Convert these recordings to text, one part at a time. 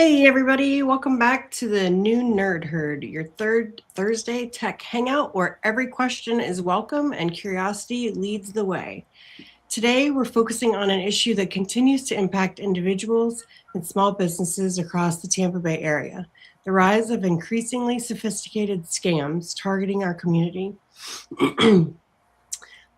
Hey everybody, welcome back to the Noon Nerd Herd, your third Thursday tech hangout where every question is welcome and curiosity leads the way. Today we're focusing on an issue that continues to impact individuals and small businesses across the Tampa Bay area, the rise of increasingly sophisticated scams targeting our community.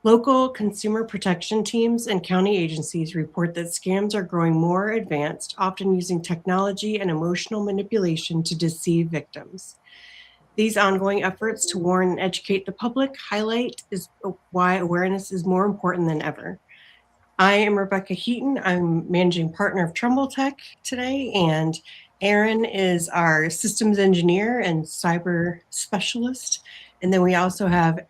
Local consumer protection teams and county agencies report that scams are growing more advanced, often using technology and emotional manipulation to deceive victims. These ongoing efforts to warn and educate the public highlight why awareness is more important than ever. I am Rebecca Heaton. I'm managing partner of Trumbull Tech today, and Aaron is our systems engineer and cyber specialist. And then we also have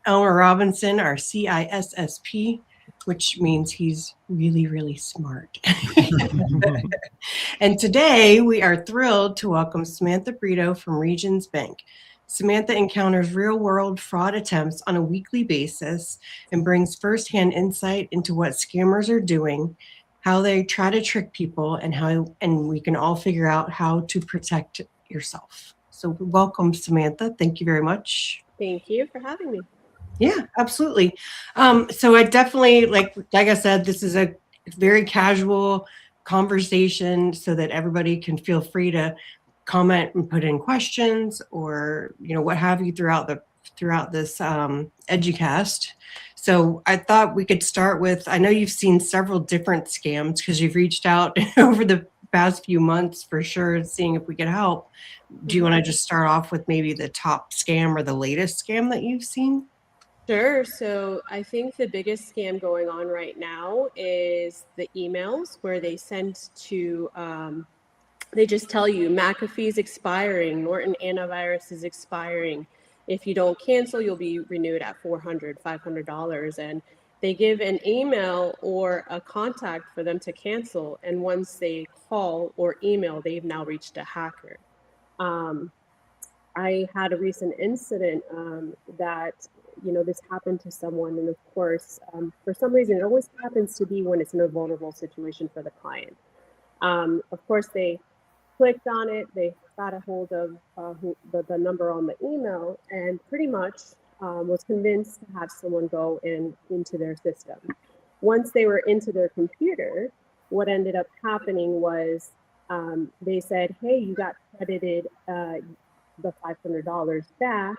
Elmer Robinson, our CISSP, which means he's really, really smart. And today we are thrilled to welcome Samantha Brito from Regions Bank. Samantha encounters real-world fraud attempts on a weekly basis and brings firsthand insight into what scammers are doing, how they try to trick people, and we can all figure out how to protect yourself. So welcome, Samantha. Thank you very much. Thank you for having me. Yeah, absolutely. So I definitely, like I said, this is a very casual conversation so that everybody can feel free to comment and put in questions or, what have you throughout this educast. So I thought we could start with, I know you've seen several different scams because you've reached out over the past few months for sure, seeing if we could help. Do you want to just start off with maybe the top scam or the latest scam that you've seen? Sure. So I think the biggest scam going on right now is the emails where they send to, they just tell you McAfee's expiring, Norton antivirus is expiring. If you don't cancel, you'll be renewed at $400, $500. And they give an email or a contact for them to cancel. And once they call or email, they've now reached a hacker. I had a recent incident that this happened to someone, and of course, for some reason, it always happens to be when it's in a vulnerable situation for the client. Of course, they clicked on it, they got a hold of the number on the email, and pretty much was convinced to have someone go into their system. Once they were into their computer, what ended up happening was they said, "Hey, you got credited the $500 back.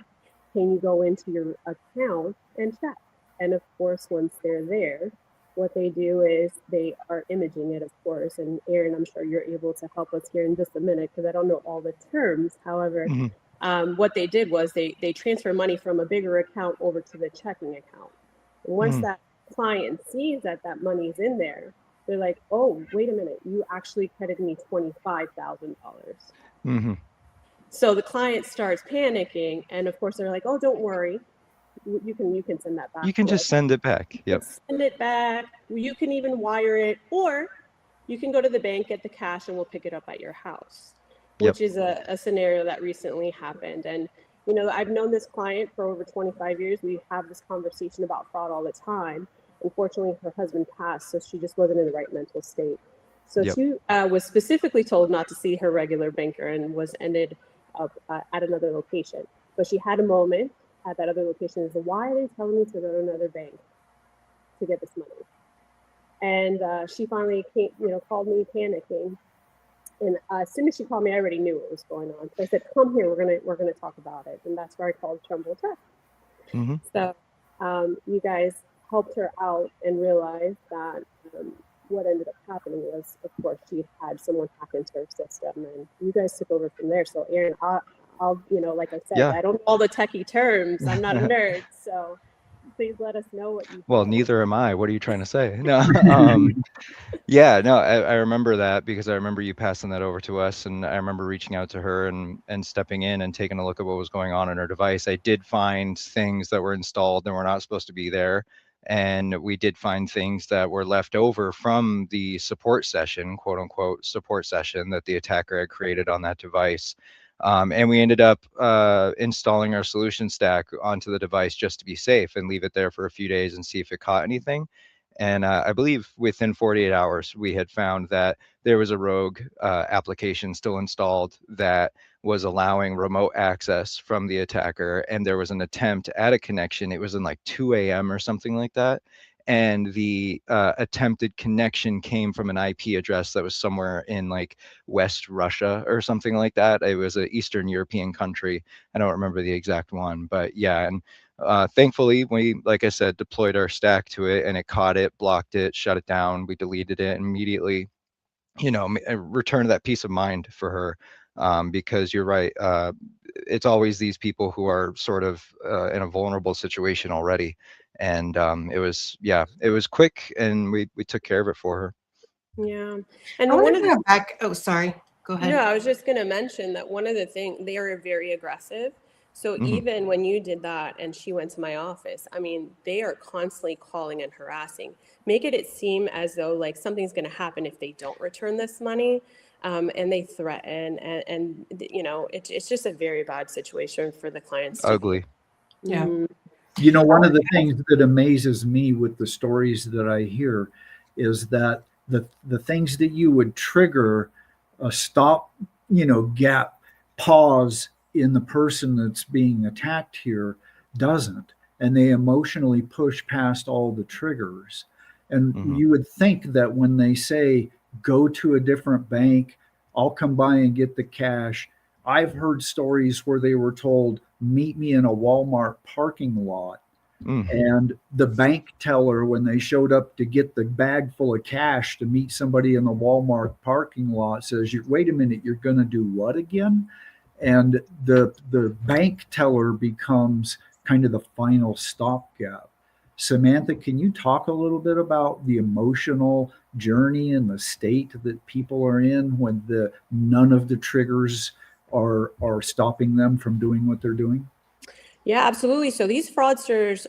Can you go into your account and check?" And of course, once they're there, what they do is they are imaging it, of course. And Aaron, I'm sure you're able to help us here in just a minute because I don't know all the terms. However, what they did was they transfer money from a bigger account over to the checking account. And once that client sees that money is in there, they're like, "Oh, wait a minute, you actually credited me $25,000. So the client starts panicking, and of course they're like, "Oh, don't worry, you can send that back. You can just send it back. Yep. Send it back. You can even wire it, or you can go to the bank, get the cash, and we'll pick it up at your house," which is a scenario that recently happened. And I've known this client for over 25 years. We have this conversation about fraud all the time. Unfortunately, her husband passed, so she just wasn't in the right mental state. So she was specifically told not to see her regular banker and was ended up at another location. But she had a moment at that other location and said, "Why are they telling me to go to another bank to get this money?" And she finally called me panicking. And as soon as she called me, I already knew what was going on. So I said, "Come here, we're gonna talk about it." And that's where I called Trumbull Tech. So you guys helped her out and realized that what ended up happening was, of course, she had someone hack into her system, and you guys took over from there. So Aaron, I'll like I said, I don't know all the techie terms. I'm not a nerd, so please let us know what you. Well, neither am I. What are you trying to say? No. I remember that because I remember you passing that over to us, and I remember reaching out to her and stepping in and taking a look at what was going on her device. I did find things that were installed and were not supposed to be there. And we did find things that were left over from the support session, quote unquote, support session that the attacker had created on that device. And we ended up installing our solution stack onto the device just to be safe and leave it there for a few days and see if it caught anything. And I believe within 48 hours, we had found that there was a rogue application still installed that was allowing remote access from the attacker. And there was an attempt at a connection. It was in like 2 a.m. or something like that. And the attempted connection came from an IP address that was somewhere in like West Russia or something like that. It was an Eastern European country. I don't remember the exact one, but yeah. And thankfully, we, like I said, deployed our stack to it, and it caught it, blocked it, shut it down. We deleted it immediately, returned that peace of mind for her. Because you're right, it's always these people who are sort of in a vulnerable situation already. And it was quick, and we took care of it for her. Yeah. And I one want of to the go back. Oh, sorry. Go ahead. No, I was just going to mention that one of the things, they are very aggressive. So even when you did that and she went to my office, I mean, they are constantly calling and harassing, make it seem as though like something's going to happen if they don't return this money. And they threaten, and it's just a very bad situation for the clients. Ugly. Yeah. One of the things that amazes me with the stories that I hear is that the things that you would trigger a stop, gap, pause in the person that's being attacked here doesn't. And they emotionally push past all the triggers. And you would think that when they say, go to a different bank, I'll come by and get the cash. I've heard stories where they were told, meet me in a Walmart parking lot. And the bank teller, when they showed up to get the bag full of cash to meet somebody in the Walmart parking lot, says, wait a minute, you're going to do what again? And the bank teller becomes kind of the final stopgap. Samantha, can you talk a little bit about the emotional journey and the state that people are in when none of the triggers are stopping them from doing what they're doing? Yeah, absolutely. So these fraudsters,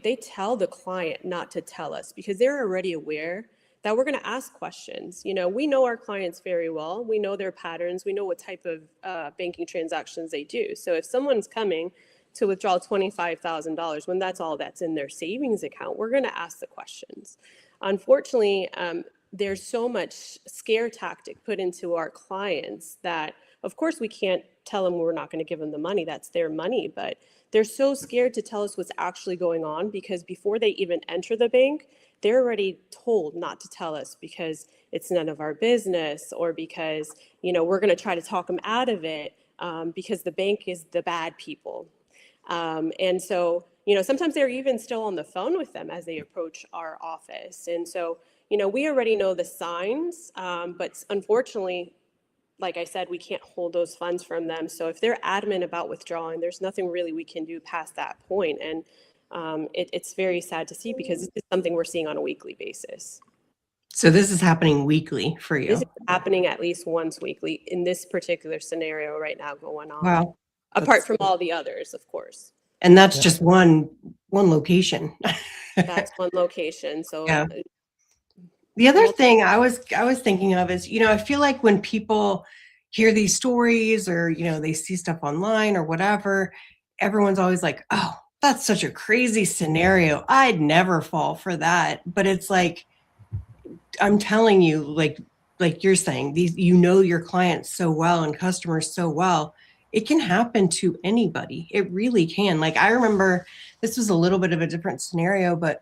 they tell the client not to tell us because they're already aware that we're going to ask questions. We know our clients very well. We know their patterns. We know what type of banking transactions they do. So if someone's coming to withdraw $25,000 when that's all that's in their savings account, we're going to ask the questions. Unfortunately, there's so much scare tactic put into our clients that, of course, we can't tell them we're not going to give them the money. That's their money. But they're so scared to tell us what's actually going on because before they even enter the bank, they're already told not to tell us because it's none of our business, or because, we're going to try to talk them out of it because the bank is the bad people. And so, sometimes they're even still on the phone with them as they approach our office. And so, we already know the signs, but unfortunately, like I said, we can't hold those funds from them. So if they're adamant about withdrawing, there's nothing really we can do past that point. And it's very sad to see because this is something we're seeing on a weekly basis. So this is happening weekly for you? This is happening at least once weekly in this particular scenario right now going on. Wow. Apart from all the others, of course. And that's just one location. That's one location. So yeah. The other thing I was thinking of is, I feel like when people hear these stories or, they see stuff online or whatever, everyone's always like, oh, that's such a crazy scenario. I'd never fall for that. But it's like, I'm telling you, like you're saying, your clients so well and customers so well, it can happen to anybody. It really can. Like, I remember this was a little bit of a different scenario, but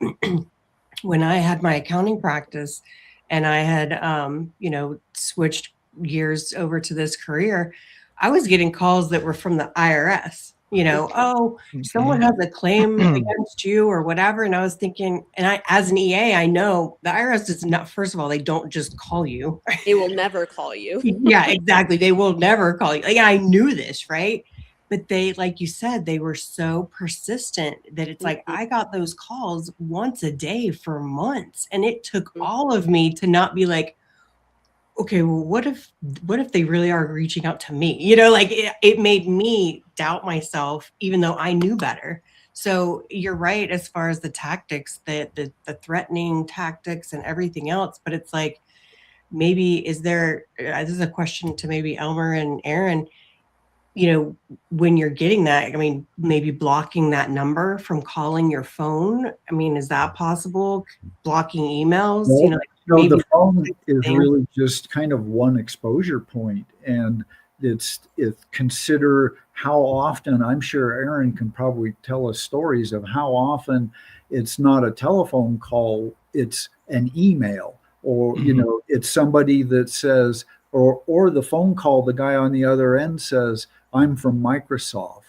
when I had my accounting practice and I had, switched gears over to this career, I was getting calls that were from the IRS, oh, someone has a claim against you or whatever. And I was thinking, and I, as an EA, I know the IRS is not, first of all, they don't just call you. They will never call you. Yeah, exactly. They will never call you. Like, I knew this, right? But they, like you said, they were so persistent that it's like, I got those calls once a day for months. And it took all of me to not be like, okay, well, what if they really are reaching out to me? It made me doubt myself, even though I knew better. So you're right, as far as the tactics, the threatening tactics and everything else. But it's like, maybe this is a question to maybe Elmer and Aaron, when you're getting that, I mean, maybe blocking that number from calling your phone. I mean, is that possible? Blocking emails, Well, no, maybe the phone is things. really just kind of one exposure point, and it's consider how often. I'm sure Aaron can probably tell us stories of how often it's not a telephone call, it's an email, or it's somebody that says, or the phone call, the guy on the other end says, "I'm from Microsoft."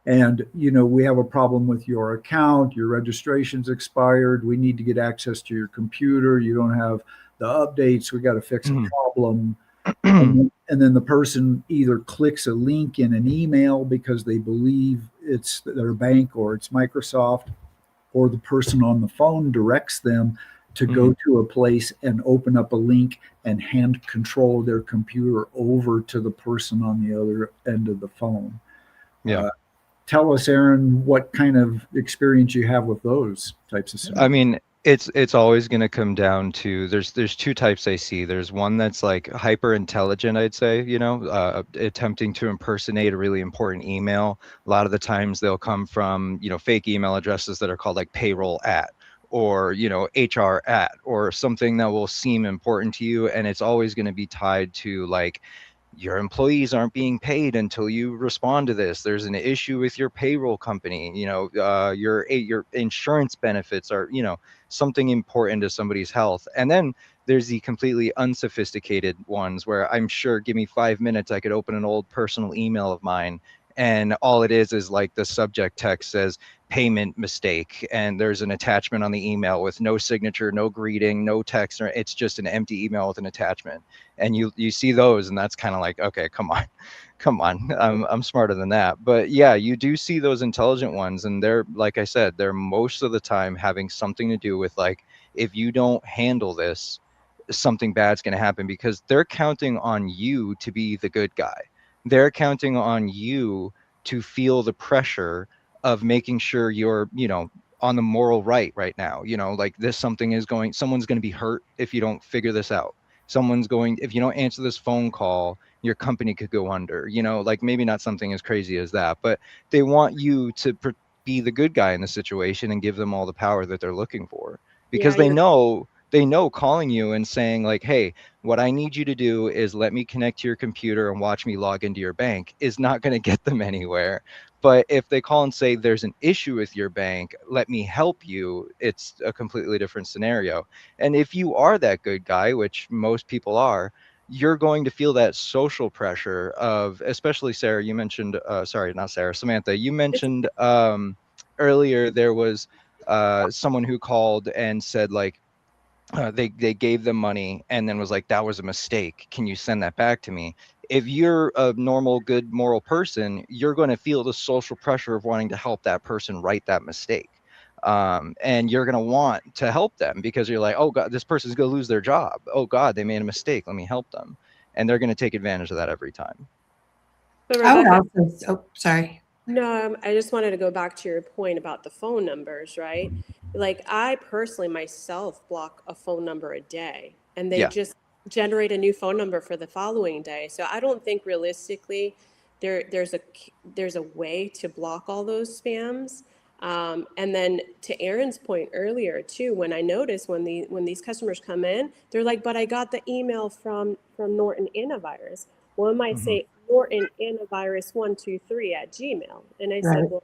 And we have a problem with your account, your registration's expired, we need to get access to your computer, you don't have the updates, we got to fix a problem. And then the person either clicks a link in an email because they believe it's their bank or it's Microsoft, or the person on the phone directs them to go to a place and open up a link and hand control of their computer over to the person on the other end of the phone. Yeah. Tell us, Aaron, what kind of experience you have with those types of scenarios. I mean, it's always going to come down to there's two types I see. There's one that's like hyper intelligent, I'd say, attempting to impersonate a really important email. A lot of the times they'll come from, fake email addresses that are called like payroll at, or, HR at, or something that will seem important to you. And it's always going to be tied to like, your employees aren't being paid until you respond to this. There's an issue with your payroll company. Your insurance benefits are, something important to somebody's health. And then there's the completely unsophisticated ones where I'm sure, give me 5 minutes, I could open an old personal email of mine, and all it is like the subject text says payment mistake, and there's an attachment on the email with no signature, no greeting, no text, or it's just an empty email with an attachment. And you see those, and that's kind of like, okay, come on. I'm smarter than that. But yeah, you do see those intelligent ones, and they're, like I said, they're most of the time having something to do with like, if you don't handle this, something bad's going to happen, because they're counting on you to be the good guy. They're counting on you to feel the pressure of making sure you're, on the moral right now. Like someone's going to be hurt if you don't figure this out. If you don't answer this phone call, your company could go under, like maybe not something as crazy as that, but they want you to be the good guy in the situation and give them all the power that they're looking for, because they know calling you and saying like, hey, what I need you to do is let me connect to your computer and watch me log into your bank is not going to get them anywhere. But if they call and say there's an issue with your bank, let me help you, it's a completely different scenario. And if you are that good guy, which most people are, you're going to feel that social pressure of, especially Sarah, you mentioned, sorry, not Sarah, Samantha, you mentioned earlier there was someone who called and said like, they gave them money and then was like, that was a mistake, can you send that back to me? If you're a normal, good, moral person, you're going to feel the social pressure of wanting to help that person right that mistake. And you're going to want to help them because you're like, oh God, this person's going to lose their job. Oh God, they made a mistake, let me help them. And they're going to take advantage of that every time. But Rebecca, sorry. No, I just wanted to go back to your point about the phone numbers, right? Like I personally myself block a phone number a day, and they just generate a new phone number for the following day. So I don't think realistically there's a way to block all those spams. And then to Aaron's point earlier too, when I notice when these customers come in, they're like, but I got the email from Norton Antivirus. Well, it might say Norton Antivirus 123@gmail. And I said, well,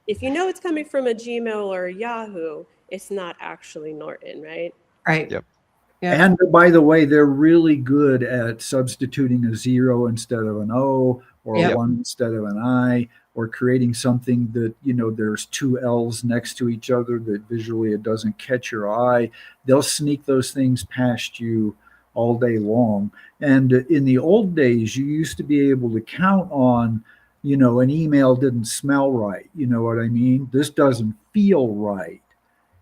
if you know it's coming from a Gmail or a Yahoo, it's not actually Norton, right? Right. Yep. And by the way, they're really good at substituting a 0 instead of an O, or a 1 instead of an I, or creating something that, there's 2 L's next to each other that visually it doesn't catch your eye. They'll sneak those things past you all day long. And in the old days, you used to be able to count on, an email didn't smell right. You know what I mean? This doesn't feel right.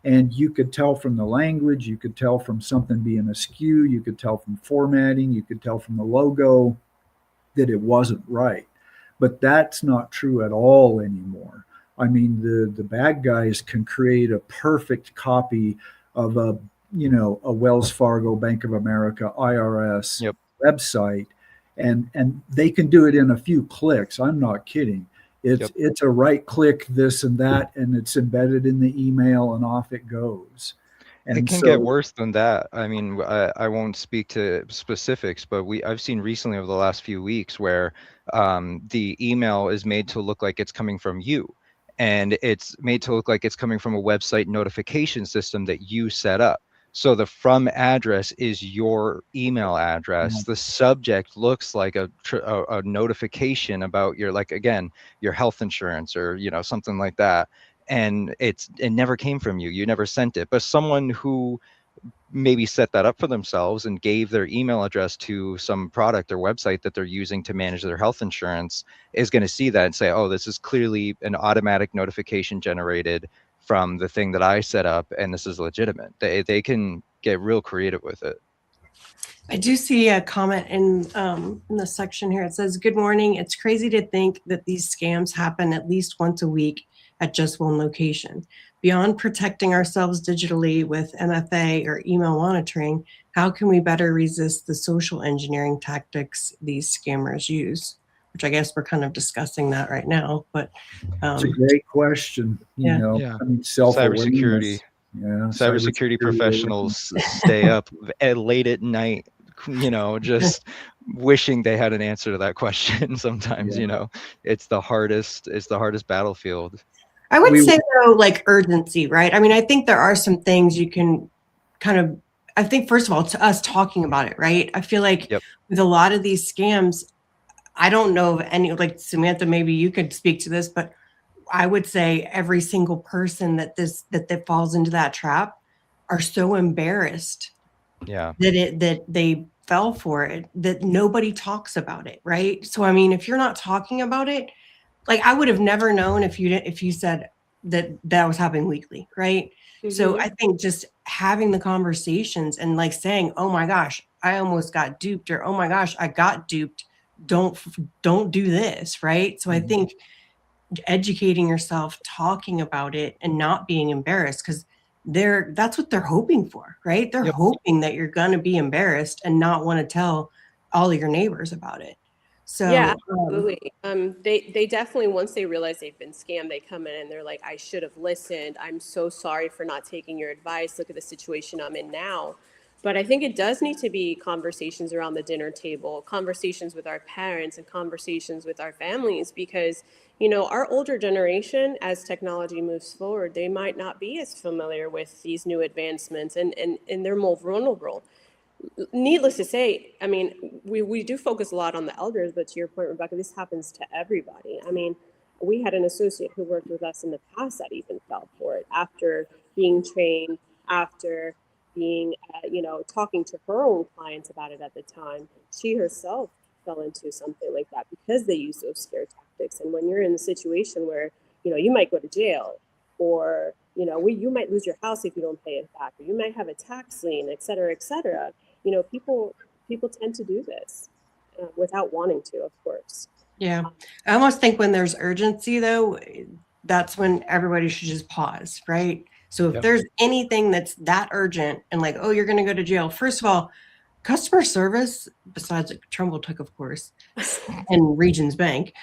And you could tell from the language, you could tell from something being askew, you could tell from formatting, you could tell from the logo that it wasn't right. But that's not true at all anymore. I mean, the bad guys can create a perfect copy of a Wells Fargo, Bank of America, IRS website, and they can do it in a few clicks. I'm not kidding. Yep. It's a right click, this and that, and it's embedded in the email, and off it goes. It And can so, get worse than that. I mean, I won't speak to specifics, but I've seen recently over the last few weeks where the email is made to look like it's coming from you, and it's made to look like it's coming from a website notification system that you set up. So the from address is your email address. The subject looks like a notification about your, like, again, your health insurance or, you know, something like that. And it never came from you. You never sent it. But someone who maybe set that up for themselves and gave their email address to some product or website that they're using to manage their health insurance is going to see that and say, oh, this is clearly an automatic notification generated from the thing that I set up, and this is legitimate. They can get real creative with it. I do see a comment in the section here. It says, "Good morning. It's crazy to think that these scams happen at least once a week at just one location. Beyond protecting ourselves digitally with MFA or email monitoring, how can we better resist the social engineering tactics these scammers use?" Which I guess we're kind of discussing that right now. But it's a great question. Yeah. I mean, self-awareness. Cybersecurity. Yeah, Cybersecurity professionals stay up late at night, you know, just wishing they had an answer to that question. Sometimes, you know, it's the hardest battlefield. I would say though, like urgency, right? I mean, I think there are some things you can kind of, I think first of all, to us talking about it, right? I feel like with a lot of these scams, I don't know of any, like Samantha, maybe you could speak to this, but I would say every single person that falls into that trap are so embarrassed that they fell for it, that nobody talks about it, right? So I mean, if you're not talking about it, like I would have never known if you said that was happening weekly, right? Mm-hmm. So I think just having the conversations and like saying, "Oh my gosh, I almost got duped," or "Oh my gosh, I got duped. Don't do this," right? So I think educating yourself, talking about it, and not being embarrassed, because that's what they're hoping for, right? They're hoping that you're going to be embarrassed and not want to tell all of your neighbors about it. So yeah, absolutely. They definitely, once they realize they've been scammed, they come in and they're like, "I should have listened. I'm so sorry for not taking your advice. Look at the situation I'm in now." But I think it does need to be conversations around the dinner table, conversations with our parents and conversations with our families, because, you know, our older generation, as technology moves forward, they might not be as familiar with these new advancements, and they're more vulnerable. Needless to say, I mean, we do focus a lot on the elders, but to your point, Rebecca, this happens to everybody. I mean, we had an associate who worked with us in the past that even fell for it after being trained, after being, talking to her own clients about it at the time. She herself fell into something like that because they use those scare tactics. And when you're in a situation where, you know, you might go to jail, or, you know, you might lose your house if you don't pay it back, or you might have a tax lien, et cetera, et cetera. You know, people tend to do this without wanting to, of course. Yeah. I almost think when there's urgency, though, that's when everybody should just pause, right? So if there's anything that's that urgent and like, "Oh, you're going to go to jail," first of all, customer service, besides like Trumbull Tech, of course, and Regions Bank,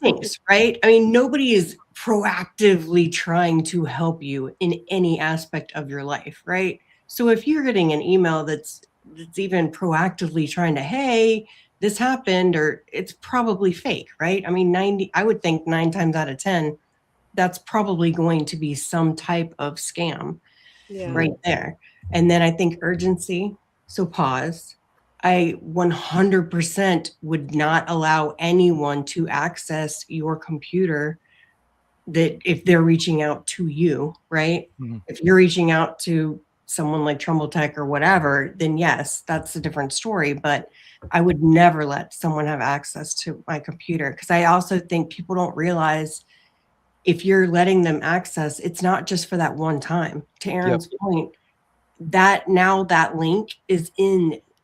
thanks, right? I mean, nobody is proactively trying to help you in any aspect of your life, right? So if you're getting an email that's even proactively trying to, "Hey, this happened," or it's probably fake, right? I mean, I would think 9 times out of 10, that's probably going to be some type of scam right there. And then I think urgency. So pause. I 100% would not allow anyone to access your computer that if they're reaching out to you, right? Mm-hmm. If you're reaching out to someone like Trumbull Tech or whatever, then yes, that's a different story. But I would never let someone have access to my computer, because I also think people don't realize if you're letting them access, it's not just for that one time. To Aaron's point, that now that link is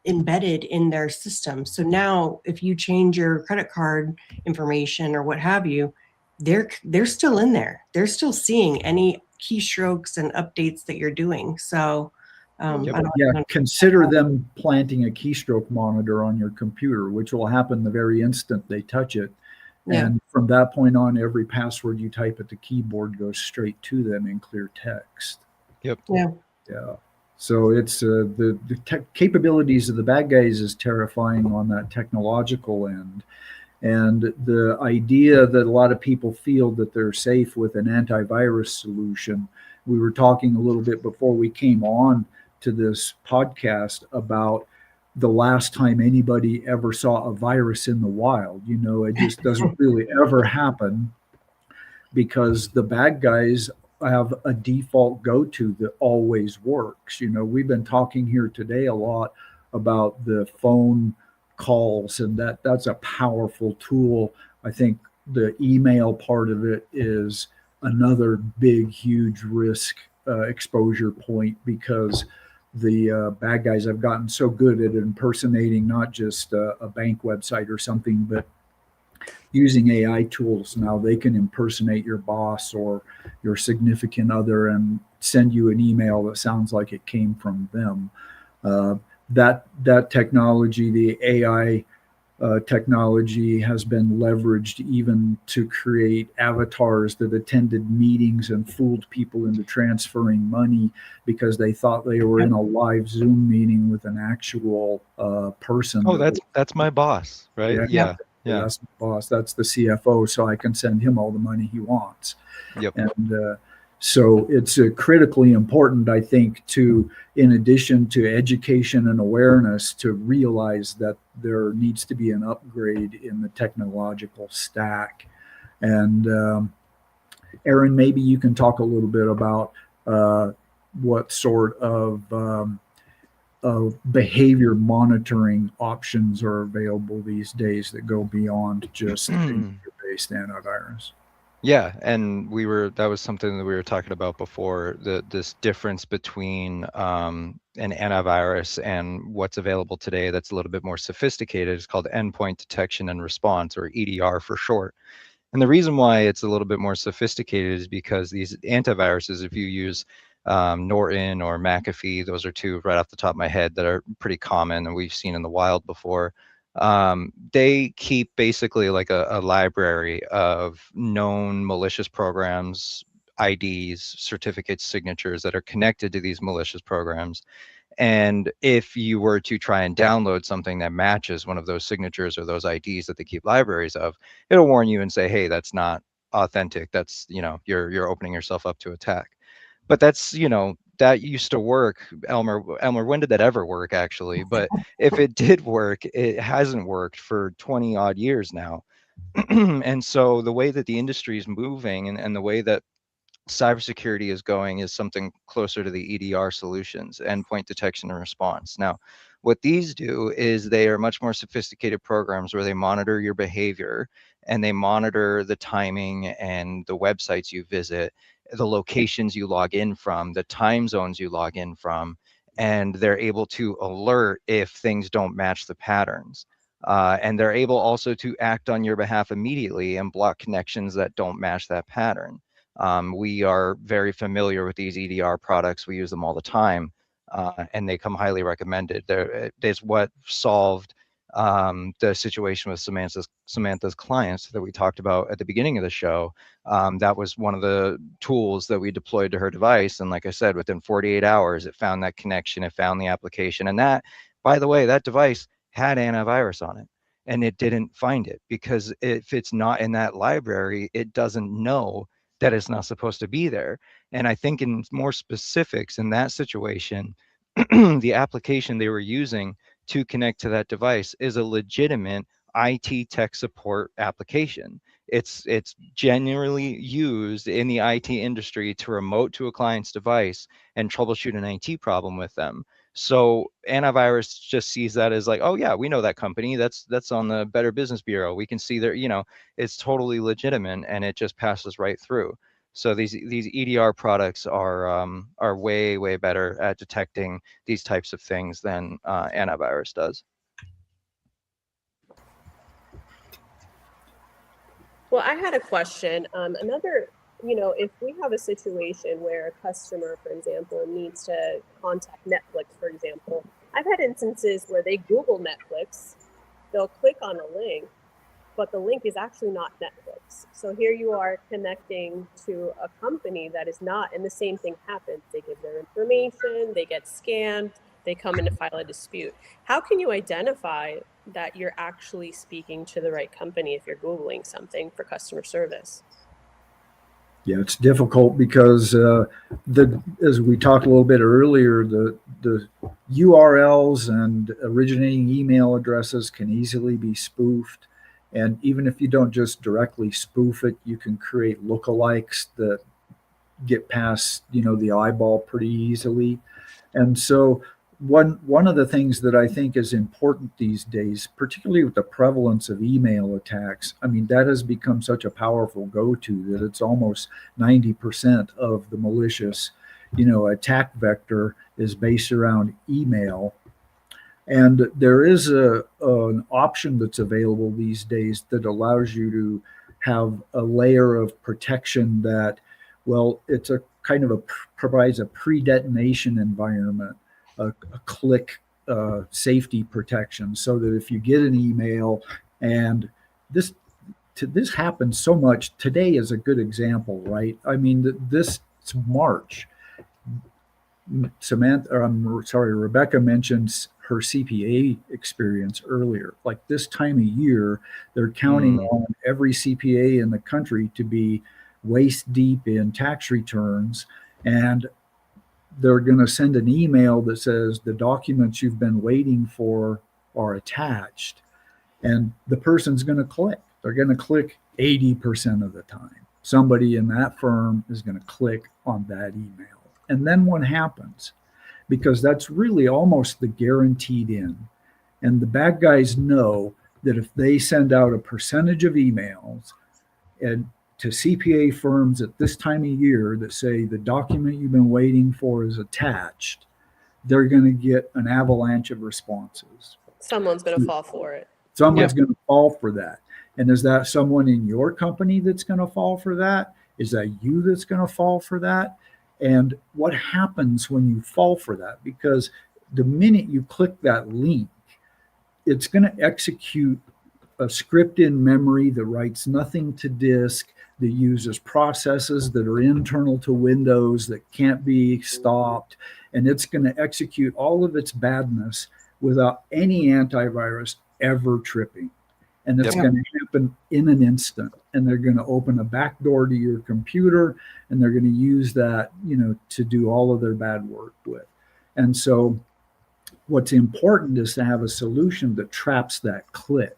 embedded in their system. So now if you change your credit card information or what have you, they're still in there. They're still seeing any keystrokes and updates that you're doing. So Yep. I don't Yeah, know. consider them planting a keystroke monitor on your computer, which will happen the very instant they touch it. Yeah. And from that point on, every password you type at the keyboard goes straight to them in clear text. Yep. Yeah. Yeah. So it's the capabilities of the bad guys is terrifying on that technological end. And the idea that a lot of people feel that they're safe with an antivirus solution. We were talking a little bit before we came on to this podcast about the last time anybody ever saw a virus in the wild. You know, it just doesn't really ever happen because the bad guys have a default go-to that always works. You know, we've been talking here today a lot about the phone calls, and that's a powerful tool. I think the email part of it is another big, huge risk exposure point because the bad guys have gotten so good at impersonating not just a bank website or something, but using AI tools now. They can impersonate your boss or your significant other and send you an email that sounds like it came from them. That technology, the AI technology, has been leveraged even to create avatars that attended meetings and fooled people into transferring money because they thought they were in a live Zoom meeting with an actual person. Oh, that's my boss, right? Yeah. Yeah. That's my boss. That's the CFO. So I can send him all the money he wants. Yep. And so it's critically important, I think, to, in addition to education and awareness, to realize that there needs to be an upgrade in the technological stack. And Aaron, maybe you can talk a little bit about what sort of behavior monitoring options are available these days that go beyond just based antivirus. Yeah, and that was something that we were talking about before, this difference between an antivirus and what's available today that's a little bit more sophisticated is called endpoint detection and response, or EDR for short. And the reason why it's a little bit more sophisticated is because these antiviruses, if you use Norton or McAfee, those are two right off the top of my head that are pretty common and we've seen in the wild before. They keep basically like a library of known malicious programs, IDs, certificates, signatures that are connected to these malicious programs. And if you were to try and download something that matches one of those signatures or those IDs that they keep libraries of, it'll warn you and say, hey, that's not authentic. That's, you're opening yourself up to attack. But that's, that used to work. Elmer, when did that ever work, actually? But if it did work, it hasn't worked for 20 odd years now. And so the way that the industry is moving and the way that cybersecurity is going is something closer to the EDR solutions, endpoint detection and response. Now, what these do is they are much more sophisticated programs where they monitor your behavior and they monitor the timing and the websites you visit, the locations you log in from, the time zones you log in from, and they're able to alert if things don't match the patterns. And they're able also to act on your behalf immediately and block connections that don't match that pattern. We are very familiar with these EDR products. We use them all the time, and they come highly recommended. There's what solved the situation with Samantha's clients that we talked about at the beginning of the show. That was one of the tools that we deployed to her device. And like I said, within 48 hours, it found that connection, it found the application. And that, by the way, that device had antivirus on it. And it didn't find it because if it's not in that library, it doesn't know that it's not supposed to be there. And I think in more specifics in that situation, the application they were using to connect to that device is a legitimate IT tech support application. It's generally used in the IT industry to remote to a client's device and troubleshoot an IT problem with them. So antivirus just sees that as like, oh yeah, we know that company. That's on the Better Business Bureau. We can see their, it's totally legitimate, and it just passes right through. So these EDR products are way better at detecting these types of things than antivirus does. Well, I had a question. Another if we have a situation where a customer, for example, needs to contact Netflix, for example, I've had instances where they Google Netflix, they'll click on a link, but the link is actually not Netflix. So here you are connecting to a company that is not, and the same thing happens. They give their information, they get scammed, they come in to file a dispute. How can you identify that you're actually speaking to the right company if you're Googling something for customer service? Yeah, it's difficult because as we talked a little bit earlier, the URLs and originating email addresses can easily be spoofed. And even if you don't just directly spoof it, you can create lookalikes that get past, the eyeball pretty easily. And so one of the things that I think is important these days, particularly with the prevalence of email attacks, I mean, that has become such a powerful go-to that it's almost 90% of the malicious, attack vector is based around email. And there is an option that's available these days that allows you to have a layer of protection that, well, it's a kind of provides a pre-detonation environment, a click safety protection, so that if you get an email, and this happens so much today is a good example, right? I mean, this March, Rebecca mentions her CPA experience earlier. Like this time of year, they're counting on every CPA in the country to be waist deep in tax returns, and they're going to send an email that says the documents you've been waiting for are attached, and the person's going to click. They're going to click 80% of the time. Somebody in that firm is going to click on that email. And then what happens? Because that's really almost the guaranteed in. And the bad guys know that if they send out a percentage of emails and to CPA firms at this time of year that say the document you've been waiting for is attached, they're going to get an avalanche of responses. Someone's going to fall for it. Someone's going to fall for that. And is that someone in your company that's going to fall for that? Is that you that's going to fall for that? And what happens when you fall for that? Because the minute you click that link, it's going to execute a script in memory that writes nothing to disk, that uses processes that are internal to Windows that can't be stopped. And it's going to execute all of its badness without any antivirus ever tripping. And it's going to happen in an instant. And they're going to open a back door to your computer, and they're going to use that, to do all of their bad work with. And so what's important is to have a solution that traps that click.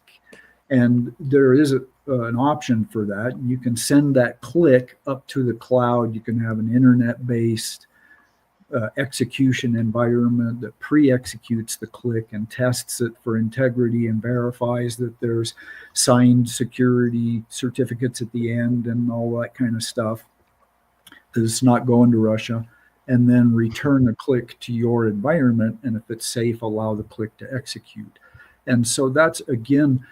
And there is an option for that. You can send that click up to the cloud. You can have an internet-based execution environment that pre-executes the click and tests it for integrity and verifies that there's signed security certificates at the end and all that kind of stuff, that it's not going to Russia, and then return the click to your environment. And if it's safe, allow the click to execute. And so that's, again,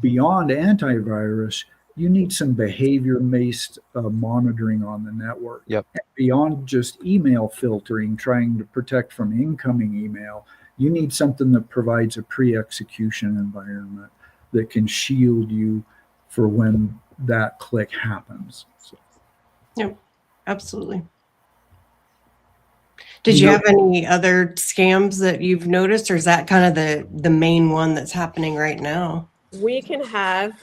beyond antivirus, you need some behavior-based monitoring on the network. Yep. Beyond just email filtering, trying to protect from incoming email, you need something that provides a pre-execution environment that can shield you for when that click happens. So. Yep, absolutely. Did you have any other scams that you've noticed, or is that kind of the main one that's happening right now? We can have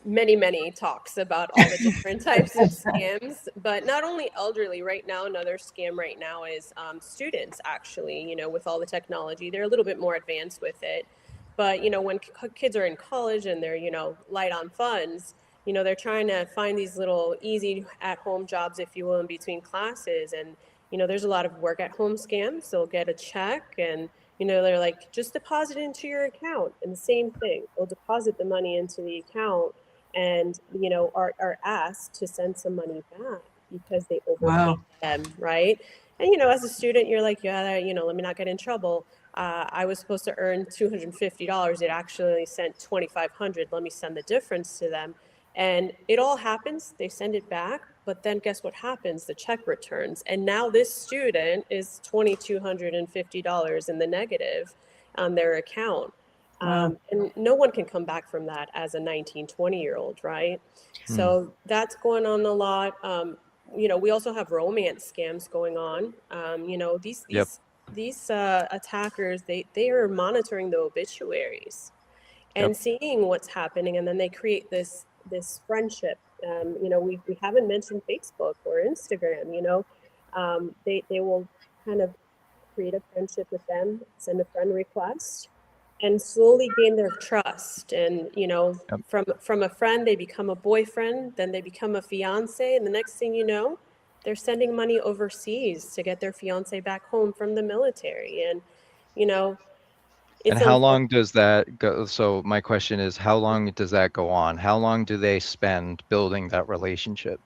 many talks about all the different types of scams, but not only elderly. Right now, another scam right now is students, actually, with all the technology. They're a little bit more advanced with it. But, when kids are in college and they're, light on funds, they're trying to find these little easy at-home jobs, if you will, in between classes. And, there's a lot of work-at-home scams. They'll get a check and, they're like, just deposit into your account. And the same thing, they'll deposit the money into the account and, are asked to send some money back because they overpaid them, right? And, as a student, you're like, let me not get in trouble. I was supposed to earn $250. It actually sent $2,500. Let me send the difference to them. And it all happens. They send it back. But then guess what happens? The check returns. And now this student is $2,250 in the negative on their account. Wow. And no one can come back from that as a 19, 20-year-old, right? Hmm. So that's going on a lot. You know, we also have romance scams going on. You know, these attackers, they are monitoring the obituaries and seeing what's happening, and then they create this friendship. You know, we haven't mentioned Facebook or Instagram. You know, they will kind of create a friendship with them, send a friend request, and slowly gain their trust. And you know, from a friend they become a boyfriend, then they become a fiance, and the next thing you know, they're sending money overseas to get their fiance back home from the military. And you know, And it's how long does that go? So my question is, how long does that go on? How long do they spend building that relationship?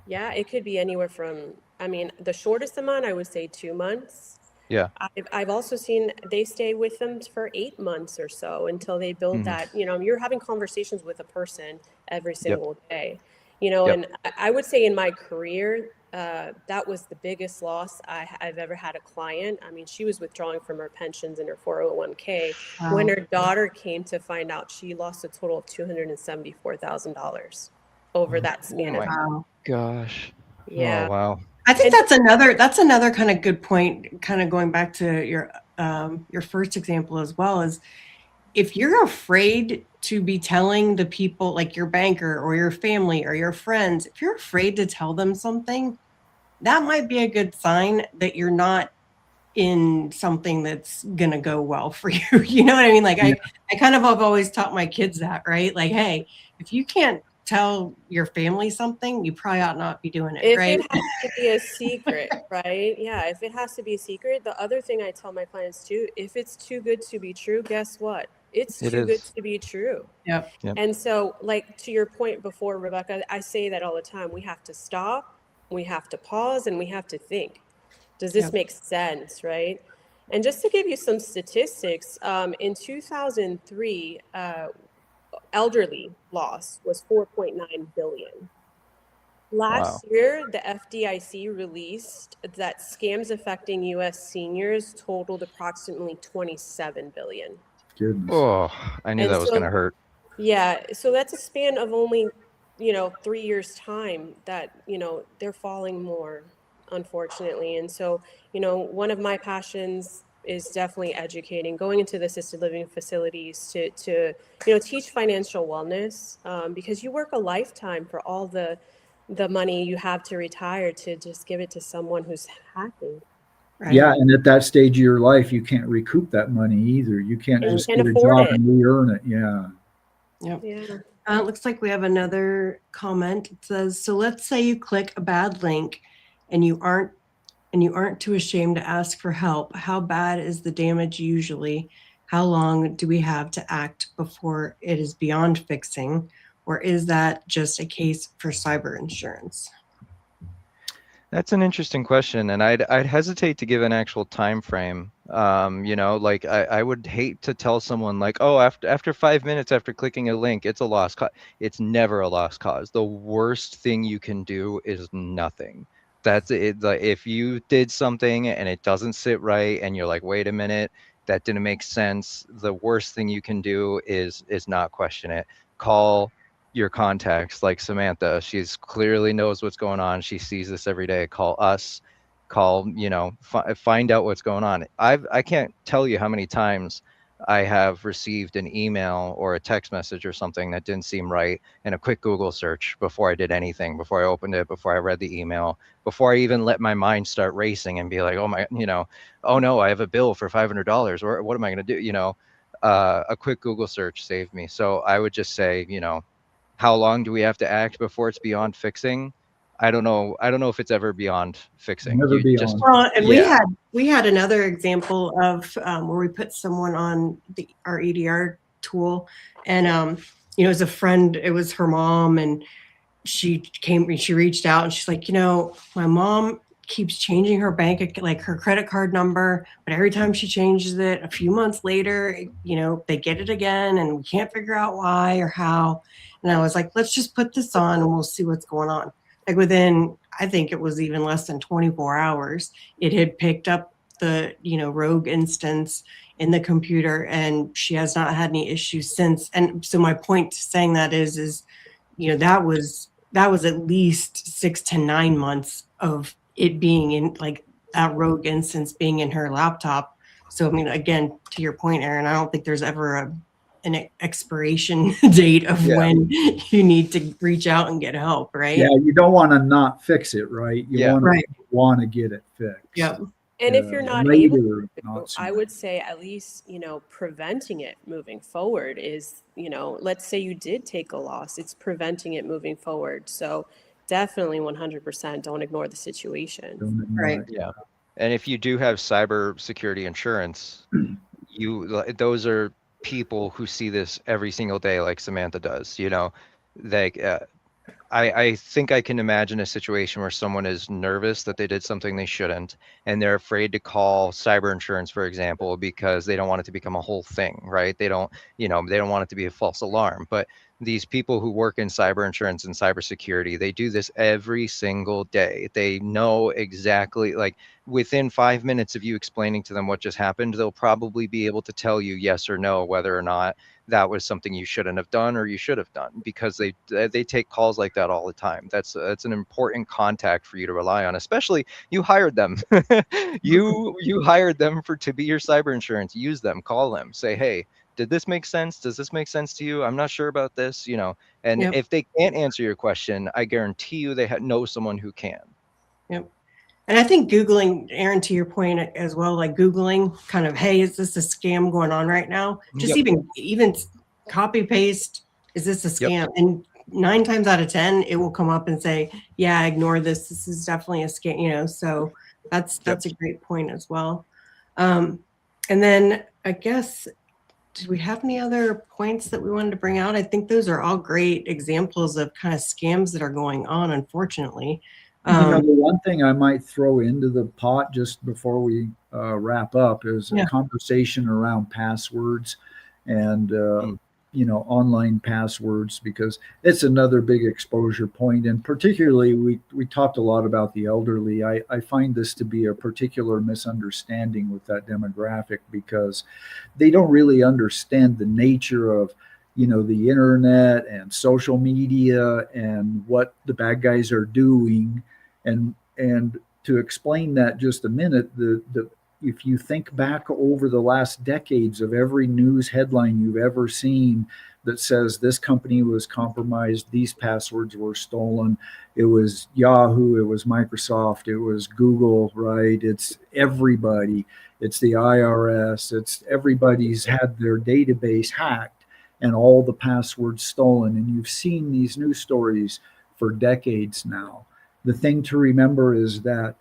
Yeah, it could be anywhere from, I mean, the shortest amount, I would say 2 months. Yeah. I've also seen they stay with them for 8 months or so until they build that, you know, you're having conversations with a person every single day, you know, and I would say in my career, that was the biggest loss I've ever had a client. I mean, she was withdrawing from her pensions and her 401k. Wow. When her daughter came to find out, she lost a total of $274,000 over that span of time. Wow. Gosh. Yeah. Oh, wow. I think that's another kind of good point, kind of going back to your first example as well, is if you're afraid to be telling the people like your banker or your family or your friends, if you're afraid to tell them something, that might be a good sign that you're not in something that's gonna go well for you. You know what I mean? Like I kind of have always taught my kids that, right? Like, hey, if you can't tell your family something, you probably ought not be doing it, If right? it has to be a secret, right? Yeah, if it has to be a secret. The other thing I tell my clients too, if it's too good to be true, guess what? It's too good to be true. Yep. And so, like to your point before, Rebecca, I say that all the time. We have to stop, we have to pause, and we have to think. Does this make sense, right? And just to give you some statistics, in 2003, elderly loss was 4.9 billion. Last year, the FDIC released that scams affecting U.S. seniors totaled approximately 27 billion. Goodness. Oh, I knew that was going to hurt. Yeah, so that's a span of only, 3 years' time that, they're falling more, unfortunately. And so, one of my passions is definitely educating, going into the assisted living facilities to teach financial wellness, because you work a lifetime for all the money you have to retire to just give it to someone who's hacking. Right. Yeah, and at that stage of your life, you can't recoup that money either. You can't And just you get can't a afford job it. and re-earn it. Yeah. Yep. Yeah. Looks like we have another comment. It says, so let's say you click a bad link and you aren't too ashamed to ask for help. How bad is the damage usually? How long do we have to act before it is beyond fixing? Or is that just a case for cyber insurance? That's an interesting question, and I'd hesitate to give an actual time frame. Like I would hate to tell someone like, oh, after 5 minutes after clicking a link, it's a lost cause. It's never a lost cause. The worst thing you can do is nothing. That's it. Like, if you did something and it doesn't sit right, and you're like, wait a minute, that didn't make sense. The worst thing you can do is not question it. Call your contacts like Samantha. She's clearly knows what's going on. She sees this every day. Call us, find out what's going on. I can't tell you how many times I have received an email or a text message or something that didn't seem right, and a quick Google search before I did anything, before I opened it, before I read the email, before I even let my mind start racing and be like, oh my, oh no, I have a bill for $500, or what am I going to do? A quick Google search saved me. So I would just say, how long do we have to act before it's beyond fixing? I don't know if it's ever beyond fixing. Never beyond. Well, and we had another example of where we put someone on our EDR tool, and it was a friend. It was her mom, and she reached out, and she's like, my mom keeps changing her her credit card number, but every time she changes it, a few months later, they get it again, and we can't figure out why or how. And I was like, let's just put this on and we'll see what's going on. like within, I think it was even less than 24 hours, it had picked up the, rogue instance in the computer, and she has not had any issues since. And so my point to saying that is, that was at least 6 to 9 months of it being in, like, that rogue instance being in her laptop. So, I mean, again, to your point, Aaron, I don't think there's ever an expiration date of when you need to reach out and get help, right? Yeah, you don't want to not fix it, right? You Yeah. want to get it fixed. Yeah. And if you're not later, able to, not I sooner. would say at least, preventing it moving forward is, let's say you did take a loss, it's preventing it moving forward. So definitely 100% don't ignore the situation. Don't ignore Right. it. Yeah. And if you do have cybersecurity insurance, those are people who see this every single day, like Samantha does. Like I think I can imagine a situation where someone is nervous that they did something they shouldn't, and they're afraid to call cyber insurance, for example, because they don't want it to become a whole thing, right? They don't want it to be a false alarm. But these people who work in cyber insurance and cybersecurity, they do this every single day. They know exactly, like within 5 minutes of you explaining to them what just happened, they'll probably be able to tell you yes or no whether or not that was something you shouldn't have done or you should have done, because they take calls like that all the time. That's an important contact for you to rely on, especially you hired them. you hired them to be your cyber insurance. Use them, call them, say, hey, did this make sense? Does this make sense to you? I'm not sure about this, and Yep. if they can't answer your question, I guarantee you they know someone who can. Yep. And I think Googling, Aaron, to your point as well, like Googling kind of, hey, is this a scam going on right now? Just Yep. even copy paste, is this a scam? Yep. And 9 times out of 10, it will come up and say, yeah, ignore this. This is definitely a scam, so that's a great point as well. And then I guess, did we have any other points that we wanted to bring out? I think those are all great examples of kind of scams that are going on, unfortunately. The one thing I might throw into the pot just before we wrap up is a conversation around passwords and online passwords, because it's another big exposure point. And particularly, we talked a lot about the elderly. I find this to be a particular misunderstanding with that demographic, because they don't really understand the nature of the internet and social media and what the bad guys are doing. And to explain that just a minute, if you think back over the last decades of every news headline you've ever seen that says this company was compromised, these passwords were stolen, it was Yahoo, it was Microsoft, it was Google, right? It's everybody. It's the IRS. It's everybody's had their database hacked and all the passwords stolen. And you've seen these news stories for decades now. The thing to remember is that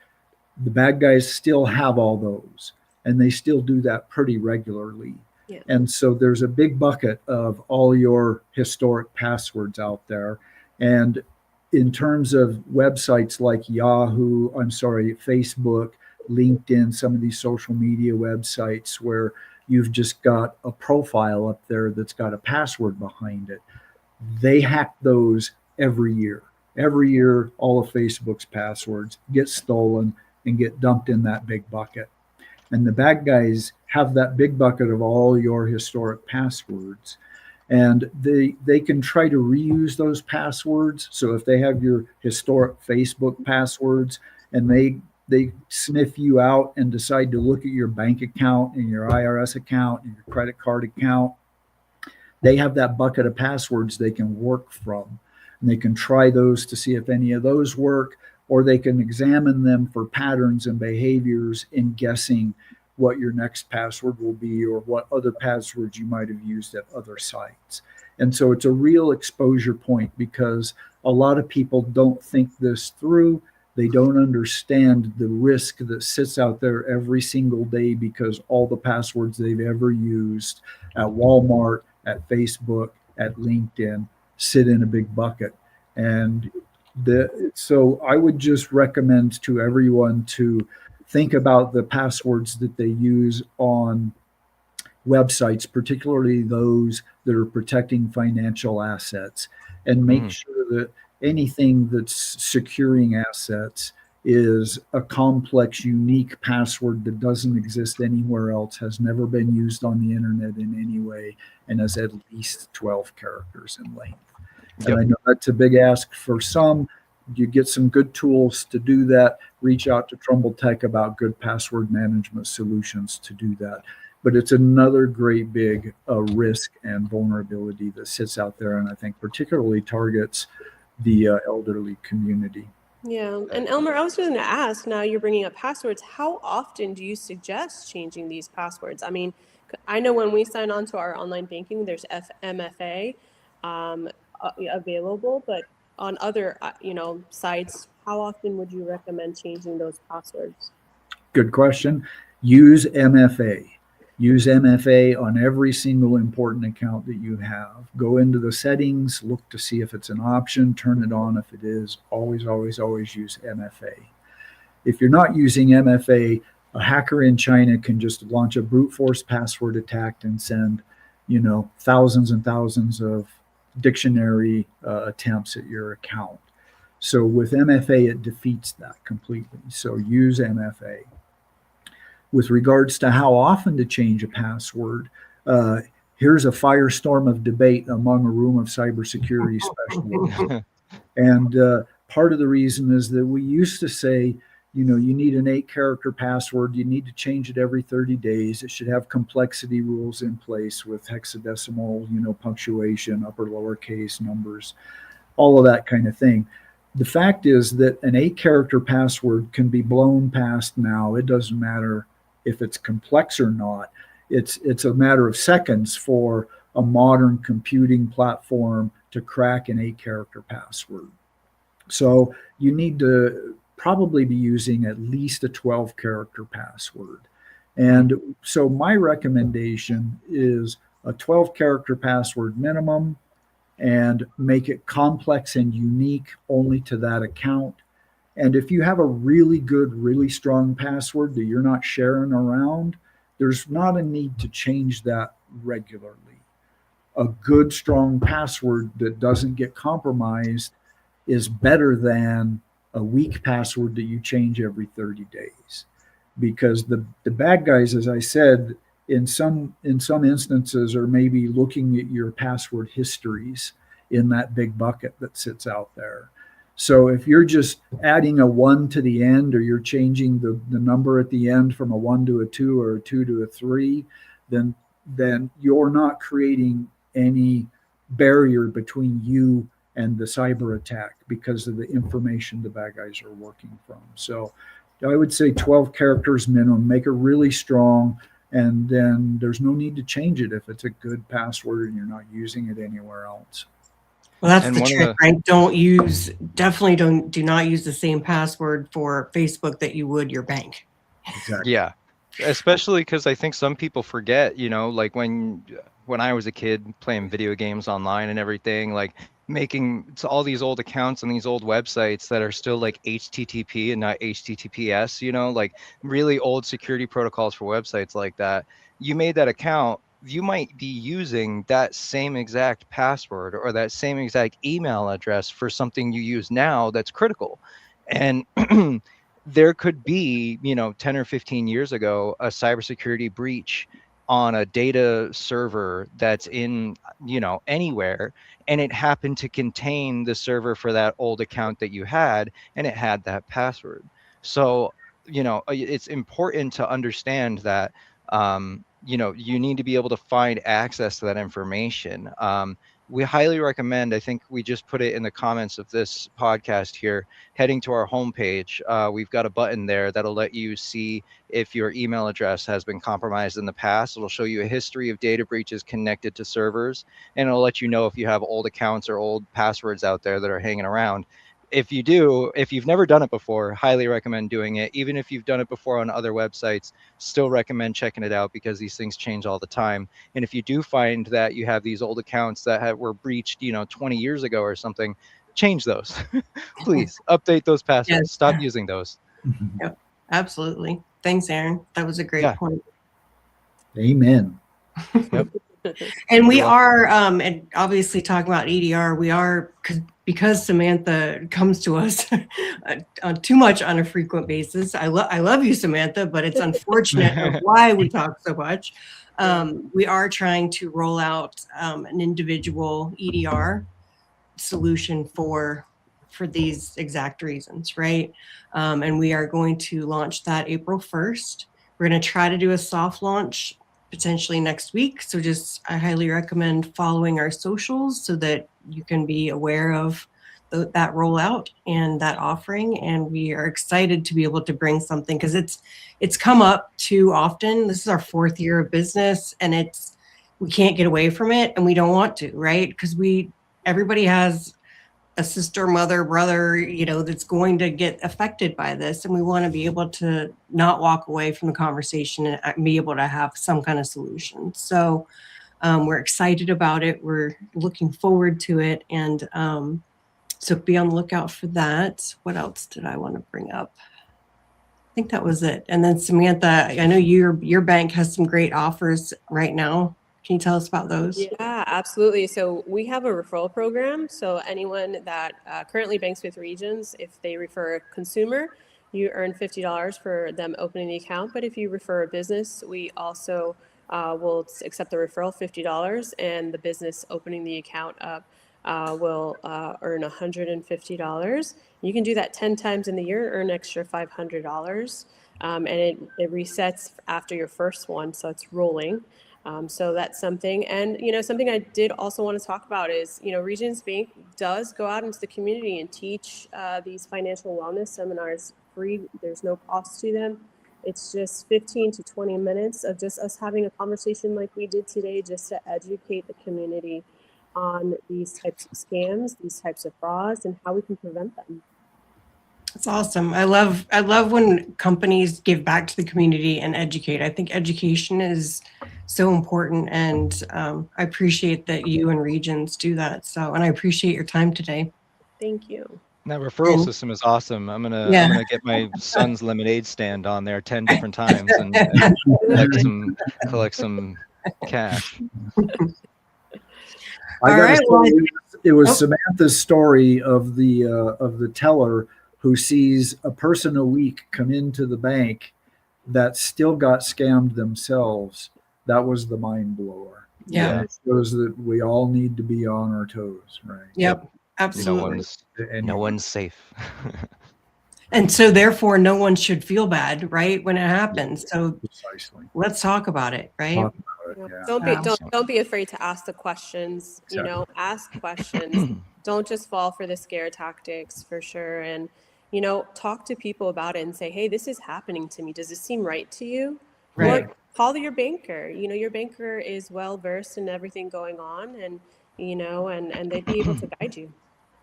the bad guys still have all those, and they still do that pretty regularly. Yeah. And so there's a big bucket of all your historic passwords out there. And in terms of websites like Facebook, LinkedIn, some of these social media websites where you've just got a profile up there that's got a password behind it, they hack those every year. Every year, all of Facebook's passwords get stolen and get dumped in that big bucket. And the bad guys have that big bucket of all your historic passwords. And they can try to reuse those passwords. So if they have your historic Facebook passwords and they sniff you out and decide to look at your bank account and your IRS account and your credit card account, they have that bucket of passwords they can work from. And they can try those to see if any of those work, or they can examine them for patterns and behaviors in guessing what your next password will be or what other passwords you might have used at other sites. And so it's a real exposure point, because a lot of people don't think this through. They don't understand the risk that sits out there every single day, because all the passwords they've ever used at Walmart, at Facebook, at LinkedIn sit in a big bucket. And so I would just recommend to everyone to think about the passwords that they use on websites, particularly those that are protecting financial assets, and make sure that anything that's securing assets is a complex, unique password that doesn't exist anywhere else, has never been used on the internet in any way, and is at least 12 characters in length. Yep. And I know that's a big ask for some. You get some good tools to do that. Reach out to Trumbull Tech about good password management solutions to do that. But it's another great big risk and vulnerability that sits out there, and I think particularly targets the elderly community. Yeah. And Elmer, I was going to ask, now you're bringing up passwords. How often do you suggest changing these passwords? I mean, I know when we sign on to our online banking, there's MFA available, but on other, sites, how often would you recommend changing those passwords? Good question. Use MFA. Use MFA on every single important account that you have. Go into the settings, look to see if it's an option, turn it on if it is. Always, always, always use MFA. If you're not using MFA, a hacker in China can just launch a brute force password attack and send, thousands and thousands of dictionary attempts at your account. So with MFA, it defeats that completely. So use MFA. With regards to how often to change a password, here's a firestorm of debate among a room of cybersecurity specialists. And part of the reason is that we used to say, you need an 8-character password. You need to change it every 30 days. It should have complexity rules in place with hexadecimal, punctuation, upper lowercase numbers, all of that kind of thing. The fact is that an 8-character password can be blown past now. It doesn't matter if it's complex or not. It's a matter of seconds for a modern computing platform to crack an 8-character password. So you need to probably be using at least a 12-character password. And so my recommendation is a 12-character password minimum, and make it complex and unique only to that account. And if you have a really good, really strong password that you're not sharing around, there's not a need to change that regularly. A good, strong password that doesn't get compromised is better than a weak password that you change every 30 days. Because the bad guys, as I said, in some instances are maybe looking at your password histories in that big bucket that sits out there. So if you're just adding a 1 to the end, or you're changing the number at the end from a 1 to a 2 or a 2 to a 3, then you're not creating any barrier between you and the cyber attack because of the information the bad guys are working from. So I would say 12 characters minimum, make it really strong, and then there's no need to change it if it's a good password and you're not using it anywhere else. Well, that's the trick, right? Do not use the same password for Facebook that you would your bank. Exactly. Yeah, especially because I think some people forget, like when I was a kid playing video games online and everything, like making all these old accounts on these old websites that are still like HTTP and not HTTPS, like really old security protocols for websites like that. You made that account, you might be using that same exact password or that same exact email address for something you use now that's critical. And there could be, 10 or 15 years ago, a cybersecurity breach on a data server that's in, anywhere, and it happened to contain the server for that old account that you had, and it had that password. So, it's important to understand that, you need to be able to find access to that information. We highly recommend, I think we just put it in the comments of this podcast here, heading to our homepage. We've got a button there that'll let you see if your email address has been compromised in the past. It'll show you a history of data breaches connected to servers, and it'll let you know if you have old accounts or old passwords out there that are hanging around. If you do, if you've never done it before, highly recommend doing it. Even if you've done it before on other websites, still recommend checking it out because these things change all the time. And if you do find that you have these old accounts that were breached, 20 years ago or something, change those. Please update those passwords. Yes. Stop using those. Yep, absolutely. Thanks, Aaron. That was a great point. Amen. Yep. And we You're are, and obviously talking about EDR, we are, because Samantha comes to us too much on a frequent basis. I love you, Samantha, but it's unfortunate of why we talk so much. We are trying to roll out an individual EDR solution for these exact reasons, right? And we are going to launch that April 1st. We're going to try to do a soft launch potentially next week. So I highly recommend following our socials so that you can be aware of that rollout and that offering. And we are excited to be able to bring something, because it's come up too often. This is our 4th year of business, and we can't get away from it, and we don't want to, right? Because everybody has a sister, mother, brother, that's going to get affected by this. And we want to be able to not walk away from the conversation and be able to have some kind of solution. So we're excited about it. We're looking forward to it. And so be on the lookout for that. What else did I want to bring up? I think that was it. And then Samantha, I know your bank has some great offers right now. Can you tell us about those? Yeah, absolutely. So we have a referral program. So anyone that currently banks with Regions, if they refer a consumer, you earn $50 for them opening the account. But if you refer a business, we also will accept the referral, $50, and the business opening the account up will earn $150. You can do that 10 times in the year, earn extra $500. And it resets after your first one, so it's rolling. So that's something. And, something I did also want to talk about is, Regions Bank does go out into the community and teach these financial wellness seminars free. There's no cost to them. It's just 15 to 20 minutes of just us having a conversation like we did today, just to educate the community on these types of scams, these types of frauds, and how we can prevent them. That's awesome. I love when companies give back to the community and educate. I think education is so important, and I appreciate that you and Regions do that. So, and I appreciate your time today. Thank you. That referral system is awesome. I'm gonna get my son's lemonade stand on there 10 different times and collect some cash. It was Samantha's story of the teller who sees a person a week come into the bank that still got scammed themselves. That was the mind blower. Yeah. It shows that we all need to be on our toes, right? Yep. Absolutely. No one's safe. And so therefore no one should feel bad, right, when it happens. So precisely. Let's talk about it, right? Talk about it, yeah. Don't be afraid to ask the questions. Exactly. Ask questions. Don't just fall for the scare tactics, for sure. And talk to people about it and say, hey, this is happening to me. Does this seem right to you? Right. Or call your banker. Your banker is well versed in everything going on, and and they'd be able to guide you.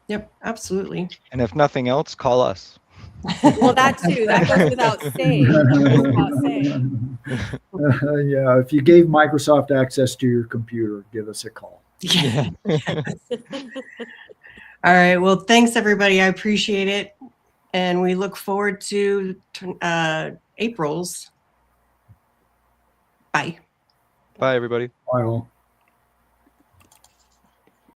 Yep, absolutely. And if nothing else, call us. Well, that too. That goes without saying. Yeah, if you gave Microsoft access to your computer, give us a call. Yeah. All right. Well, thanks, everybody. I appreciate it. And we look forward to April's. Bye. Bye, everybody. Bye all.